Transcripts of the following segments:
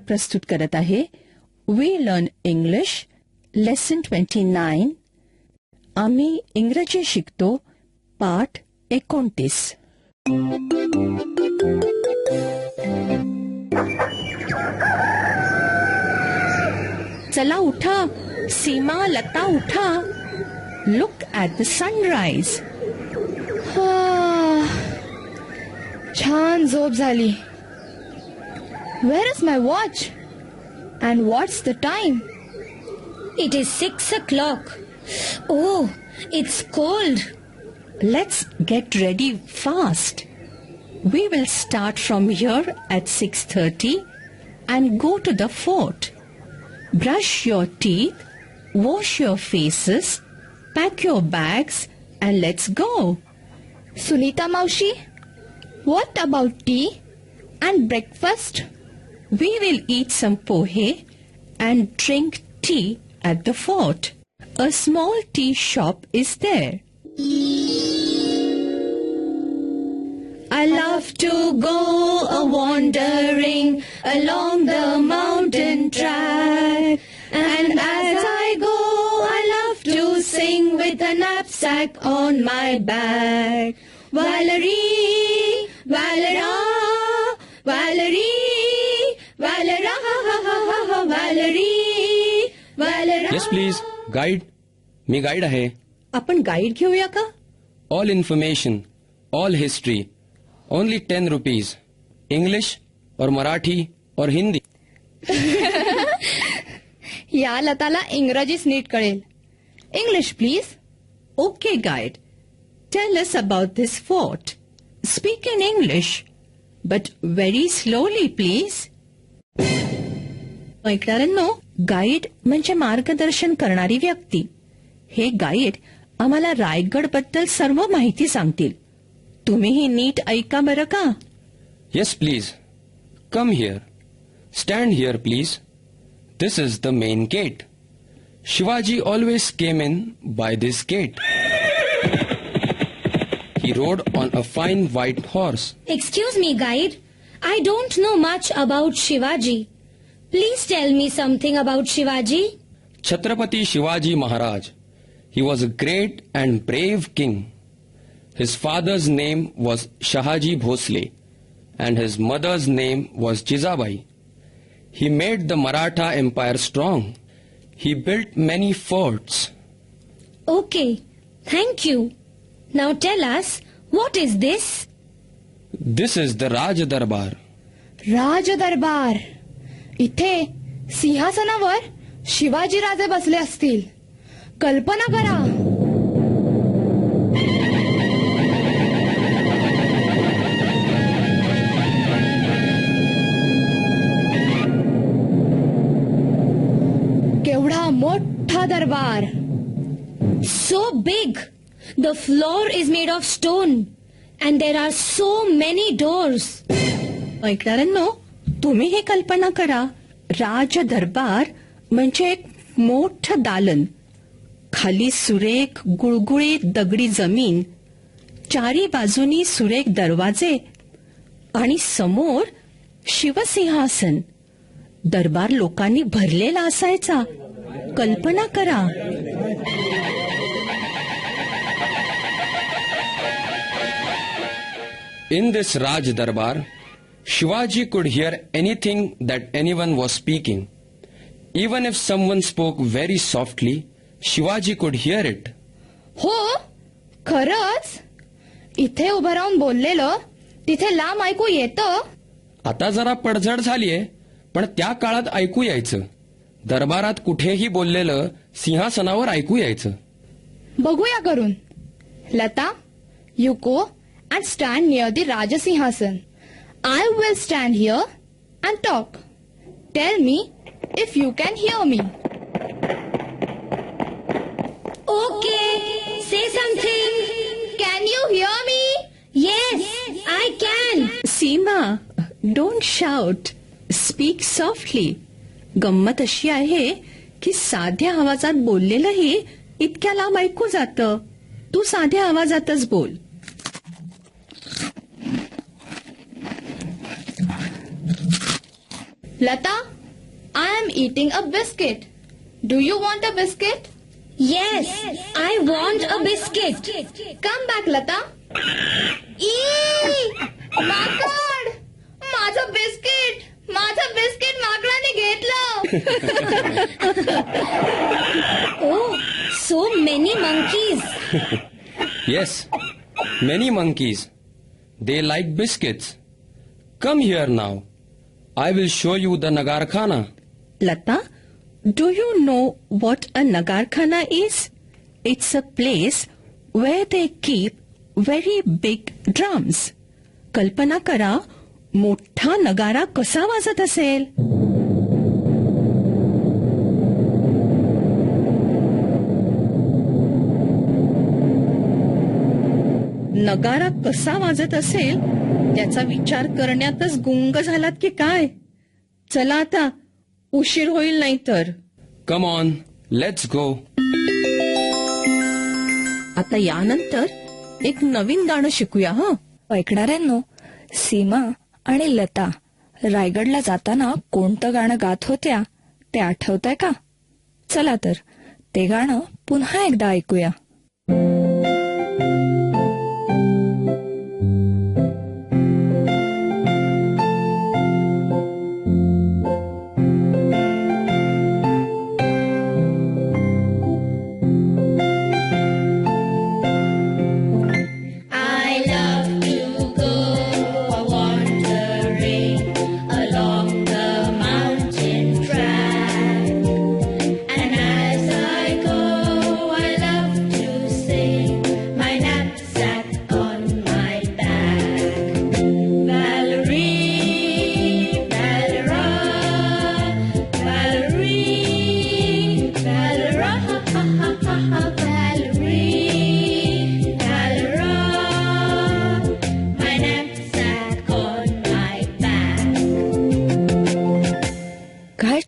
प्रस्तुत करत आहे वी लर्न इंग्लिश लेसन 29. आम्ही इंग्रजी शिकतो पाठ 29. चला उठा, सीमा, लता उठा. Look at the sunrise. छान झोप झाली. Where is my watch? And what's the time? It is 6 o'clock. Oh, it's cold. Let's get ready fast. We will start from here at 6:30 and go to the fort. Brush your teeth, wash your faces, pack your bags and let's go. Sunita Maushi, what about tea and breakfast? We will eat some pohe and drink tea at the fort. A small tea shop is there. I love to go a-wandering along the mountain track. And as I go, I love to sing with a knapsack on my back. Valerie, Valera, Valerie, Valera, Valerie, Valera. Yes please. Guide. Me guide आहे. आपण guide घेऊया का? All information, all history, only 10 rupees. English और मराठी और हिंदी. या लताला इंग्रजीच नीट कळेल. English please. Okay, guide. Tell us about this fort. Speak in English, but very slowly, please. ऐकणाऱ्यांनो, guide म्हणजे मार्गदर्शन करणारी व्यक्ती. हे गाईड आम्हाला रायगड बद्दल सर्व माहिती सांगतील. तुम्हीही नीट ऐका बरं का? Yes please. Come here. Stand here please. This is the main gate. Shivaji always came in by this gate. He rode on a fine white horse. Excuse me, guide. I don't know much about Shivaji. Please tell me something about Shivaji. Chhatrapati Shivaji Maharaj. He was a great and brave king. His father's name was Shahaji Bhosle and his mother's name was Jizabai. He made the Maratha Empire strong. He built many forts. Okay, thank you. Now tell us, what is this? This is the Raj Darbar. राज दरबार. इथे सिंहासनावर शिवाजी राजे बसले असतील. कल्पना करा. केवढा मोठा दरबार. So big. The floor is made of stone and there are so many doors. ऐकणाऱ्यांनो, तुम्ही ही कल्पना करा. राज दरबार म्हणजे एक मोठं दालन. खाली सुरेख गुळगुळीत दगडी जमीन, चारी बाजूनी सुरेख दरवाजे आणि समोर शिवसिंहासन. दरबार लोकांनी भरलेला असायचा. कल्पना करा. In this Raj Darbar, Shivaji could hear anything that anyone was speaking. Even if someone spoke very softly, Shivaji could hear it. हो, खरंच. इथे उभं राहून बोललेलं तिथे लांब ऐकू येतं. आता जरा पडझड झालीये, पण त्या काळात ऐकू यायचं. दरबारात कुठेही बोललेलं सिंहासनावर ऐकू यायचं. बघूया करून. Lata, you go and stand near the Rajasinghasan. I will stand here and talk. Tell me if you can hear me. Okay, say something. Can you hear me? Yes, I can. Seema, don't shout. Speak softly. गंमत अशी आहे की साध्या आवाजात बोललेलंही इतक्या लांब ऐकू जातं. तू साध्या आवाजातच बोल. Lata, I am eating a biscuit. Do you want a biscuit? Yes, I want a biscuit. Come back, Lata. Eee! माकड! माझं बिस्किट! माझं बिस्किट माकडाने घेतलं! Oh, so many monkeys. Yes, many monkeys. They like biscuits. Come here now. I will show you the Nagarkhana. Lata, do you know what a Nagarkhana is? It's a place where they keep very big drums. कल्पना करा, मोठा नगारा कसा वाजत असेल. नगारा कसा वाजत असेल त्याचा विचार करण्यातच गुंग झालात की काय. चला आता, उशीर होईल नाही तर. Come on, let's go. आता यानंतर एक नवीन गाणं शिकूया. ऐकणाऱ्यांनो, सीमा आणि लता रायगडला जाताना कोणतं गाणं गात होत्या ते आठवतंय का? चला तर ते गाणं पुन्हा एकदा ऐकूया.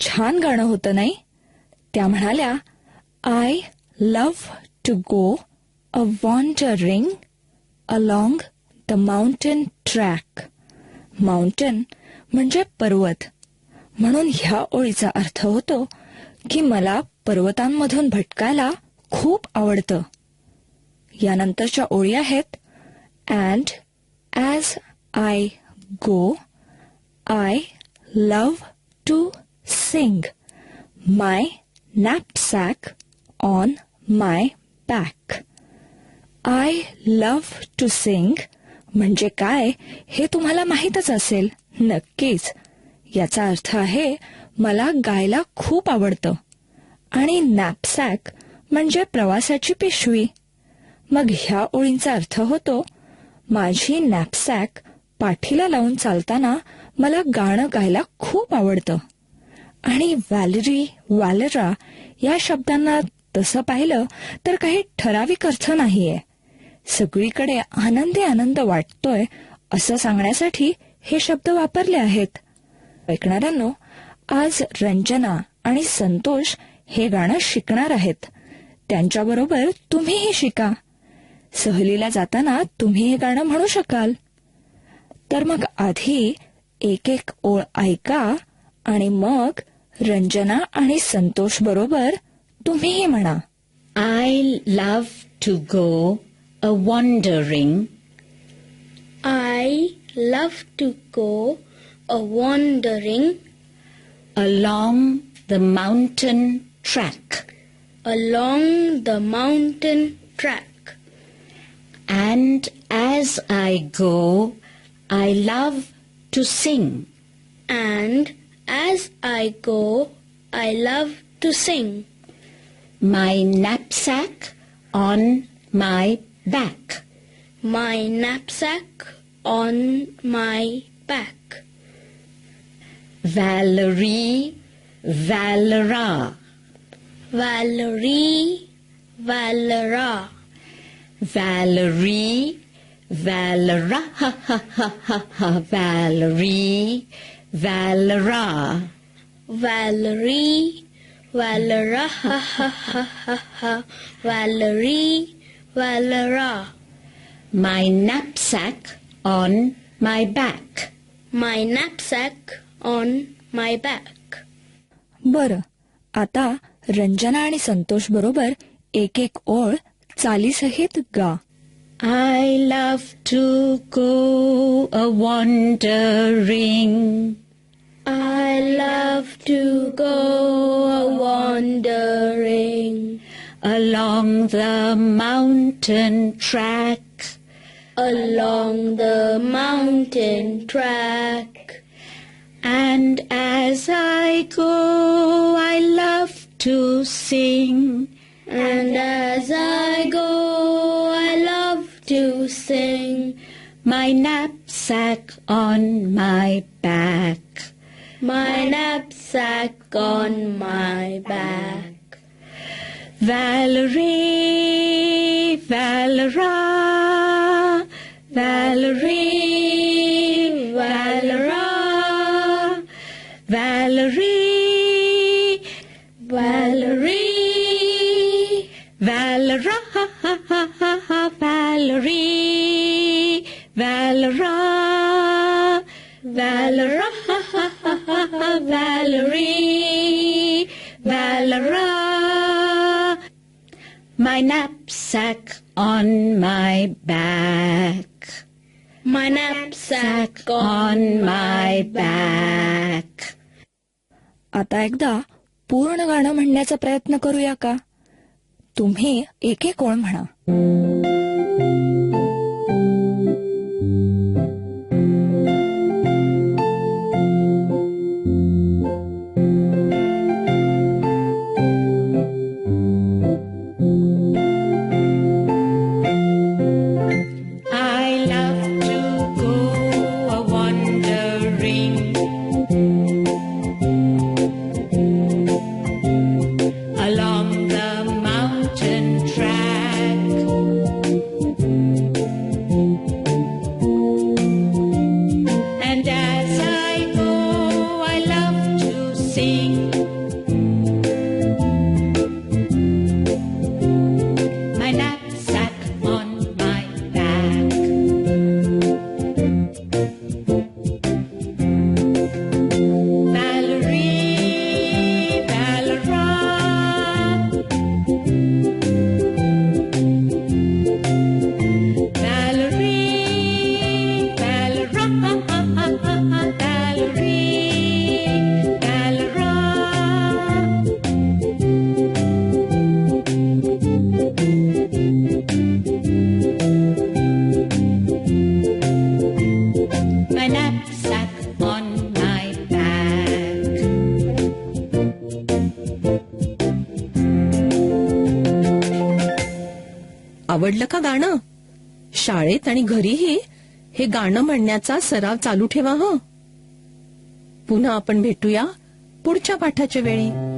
छान गाणं होतं नाही? त्या म्हणाल्या, I love to go a wandering along the mountain track. Mountain म्हणजे पर्वत, म्हणून ह्या ओळीचा अर्थ होतो की मला पर्वतांमधून भटकायला खूप आवडतं. यानंतरच्या ओळी आहेत, and as I go I love to sing my knapsack on my back. I love to sing म्हणजे काय हे तुम्हाला माहीतच असेल. नक्कीच. याचा अर्थ आहे मला गायला खूप आवडतं. आणि नॅपसॅक म्हणजे प्रवासाची पिशवी. मग ह्या ओळींचा अर्थ होतो, माझी नॅपसॅक पाठीला लावून चालताना मला गाणं गायला खूप आवडतं. आणि व्हॅलरी, व्हॅलरा या शब्दांना तसं पाहिलं तर काही ठराविक अर्थ नाहीये. सगळीकडे आनंदी आनंद वाटतोय असं सांगण्यासाठी हे शब्द वापरले आहेत. ऐकणाऱ्यांनो, आज रंजना आणि संतोष हे गाणं शिकणार आहेत. त्यांच्याबरोबर तुम्हीही शिका. सहलीला जाताना तुम्ही हे गाणं म्हणू शकाल. तर मग आधी एक एक ओळ ऐका आणि मग रंजना आणि संतोष बरोबर तुम्हीही म्हणा. I love to go a wandering. I love to go a wandering Along the mountain track. along the mountain track. And as I go, I love to sing. And as I go, I love to sing. My knapsack on my back. My knapsack on my back. Valerie, Valera. Valerie, Valera. Valerie, Valera. Ha ha ha ha ha. Valerie, Valera. Valerie, Valera. Ha ha ha ha ha. Valerie, Valera. My knapsack on my back. My knapsack on my back. बरं, आता रंजना आणि संतोष बरोबर एक एक ओळ चालीसहित गा. I love to go a-wandering. I love to go a-wandering Along the mountain track. along the mountain track. And as I go, I love to sing. And as I go, I love to sing. My knapsack on my back. My knapsack on my back. Valerie, Valera, Valerie, Valera, Valerie, Valerie, Valera, Valerie, Valera, Valera, Valerie, Valera. My knapsack on my back. my knapsack On my back. आता एकदा पूर्ण गाणं म्हणण्याचा प्रयत्न करूया का? तुम्ही एक एक ओळ म्हणा. I love to go a-wandering. Along the mountain track. And as I go, I love to sing. My knapsack on my back. Valerie, Valera, Valerie, Valera, Valerie, Valera. My knapsack on my back. आवडलं का गाणं? शाळेत आणि घरीही हे गाणं म्हणण्याचा सराव चालू ठेवा हं. पुन्हा आपण भेटूया पुढच्या पाठाच्या वेळी.